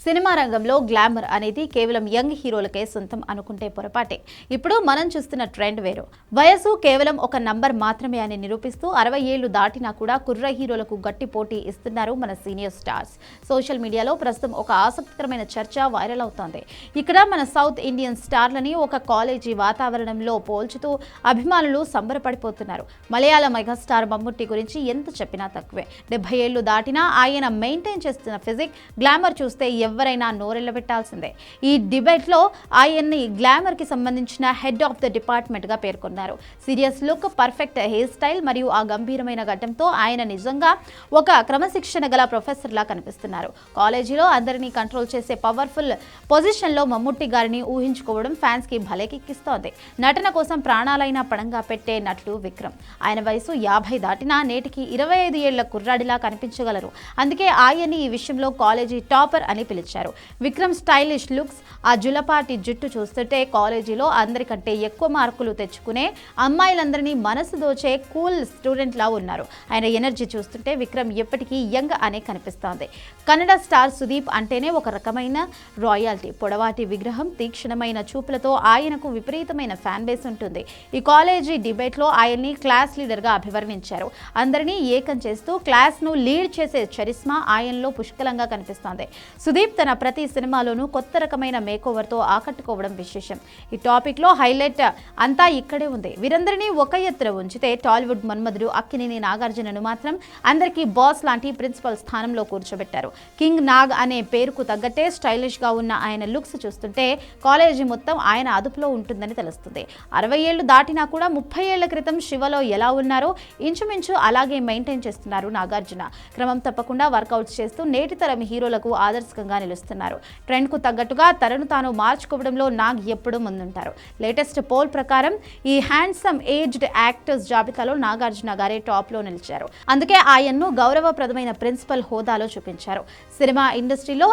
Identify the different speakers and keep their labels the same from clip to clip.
Speaker 1: Cinema రంగంలో glamour అనేది కేవలం యంగ్ హీరోలకే సొంతం అనుకుంటే పొరపాటే. ఇప్పుడు మనం చూస్తున్న ట్రెండ్ వేరు. వయసు కేవలం ఒక నంబర్ మాత్రమే అని నిరూపిస్తూ 60 ఏళ్లు దాటినా కూడా కుర్ర హీరోలకు గట్టి పోటీ ఇస్తున్నారు మన సీనియర్ స్టార్స్. సోషల్ మీడియాలో ప్రస్తుతం ఒక ఆసక్తికరమైన చర్చ వైరల్ అవుతోంది. ఇక్కడ మన సౌత్ ఇండియన్ స్టార్లని ఒక కాలేజీ వాతావరణంలో పోల్చుతూ అభిమానులు సంబరపడిపోతున్నారు. మలయాళ మెగాస్టార్ మమ్ముట్టి గురించి ఎంత చెప్పినా తక్కువే. 70 ఏళ్లు దాటినా ఆయన మెయింటైన్ చేస్తున్న ఫిజిక్, గ్లామర్ చూస్తే ఎవరైనా నోరెళ్లబెట్టాల్సిందే. ఈ డిబేట్లో ఆయన్ని గ్లామర్ కి సంబంధించిన హెడ్ ఆఫ్ ద డిపార్ట్మెంట్ గా పేర్కొన్నారు. Serious look, perfect hair style మరియు ఆ గంభీరమైన గడ్డంతో ఆయన నిజంగా ఒక క్రమశిక్షణ గల ప్రొఫెసర్ లా కనిపిస్తున్నారు. కాలేజీలో అందరినీ కంట్రోల్ చేసే పవర్ఫుల్ పొజిషన్ లో మమ్ముట్టి గారిని ఊహించుకోవడం ఫ్యాన్స్ కి భలే కిక్కిస్తోంది. నటన కోసం ప్రాణాలైనా పణంగా పెట్టే నటుడు విక్రమ్. ఆయన వయసు 50 దాటినా నేటికి 25 ఏళ్ల కుర్రాడిలా కనిపించగలరు. అందుకే ఆయన్ని ఈ విషయంలో కాలేజీ టాపర్ అని పిలిచారు. విక్రమ్ స్టైలిష్ లుక్స్, ఆ జులపాటి జుట్టు చూస్తుంటే కాలేజీలో అందరికంటే ఎక్కువ మార్కులు తెచ్చుకునే అమ్మాయిలందరినీ మనసు దోచే కూల్ స్టూడెంట్ లా ఉన్నారు. ఆయన ఎనర్జీ చూస్తుంటే విక్రమ్ ఎప్పటికీ యంగ్ అనే కనిపిస్తోంది. కన్నడ స్టార్ సుదీప్ అంటేనే ఒక రకమైన రాయల్టీ. పొడవాటి విగ్రహం, తీక్షణమైన చూపులతో ఆయనకు విపరీతమైన ఫ్యాన్ బేస్ ఉంటుంది. ఈ కాలేజీ డిబేట్ లో ఆయన్ని క్లాస్ లీడర్ గా అభివర్ణించారు. అందరినీ ఏకం చేస్తూ క్లాస్ ను లీడ్ చేసే చరిస్మా ఆయనలో పుష్కలంగా కనిపిస్తోంది. సుదీప్ తన ప్రతి సినిమాలోనూ కొత్త రకమైన మేకోవర్ తో ఆకట్టుకోవడం విశేషం. ఈ టాపిక్ లో హైలైట్ అంతా ఇక్కడే ఉంది. వీరందరినీ ఒక ఎత్తున ఉంచితే టాలీవుడ్ మన్మధుడు అక్కినేని నాగార్జునను మాత్రం అందరికీ బాస్ లాంటి ప్రిన్సిపల్ స్థానంలో కూర్చోబెట్టారు. కింగ్ నాగ్ అనే పేరుకు తగ్గట్టే స్టైలిష్ గా ఉన్న ఆయన లుక్స్ చూస్తుంటే కాలేజీ మొత్తం ఆయన అదుపులో ఉంటుందని తెలుస్తుంది. 60 ఏళ్లు దాటినా కూడా 30 ఏళ్ల క్రితం శివలో ఎలా ఉన్నారో ఇంచుమించు అలాగే మెయింటైన్ చేస్తున్నారు నాగార్జున. క్రమం తప్పకుండా వర్కౌట్స్ చేస్తూ నేటి తరం హీరోలకు ఆదర్శకంగా నిలుస్తున్నారు. ట్రెండ్ కు తగ్గట్టుగా తనను తాను మార్చుకోవడంలో నాగ్ ఎప్పుడూ ముందుంటారు. లేటెస్ట్ పోల్ ప్రకారం ఈ హ్యాండ్సమ్ ఏజ్డ్ యాక్టర్స్ జాబితాలో నాగార్జున గారే టాప్ లో నిలిచారు. అందుకే ఆయన్ను గౌరవప్రదమైన ప్రిన్సిపల్ హోదాలో చూపించారు. సినిమా ఇండస్ట్రీలో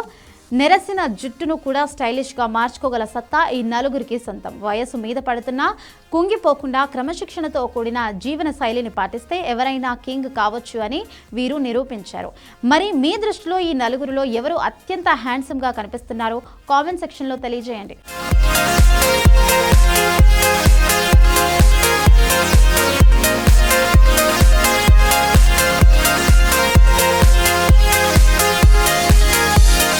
Speaker 1: నెరసిన జుట్టును కూడా స్టైలిష్ గా మార్చుకోగల సత్తా ఈ నలుగురికి సొంతం. వయసు మీద పడుతున్నా కుంగిపోకుండా క్రమశిక్షణతో కూడిన జీవన శైలిని పాటిస్తే ఎవరైనా కింగ్ కావచ్చు అని వీరు నిరూపించారు. మరి మీ దృష్టిలో ఈ నలుగురిలో ఎవరు అత్యంత హ్యాండ్సమ్ గా కనిపిస్తున్నారో కామెంట్ సెక్షన్ లో తెలియజేయండి.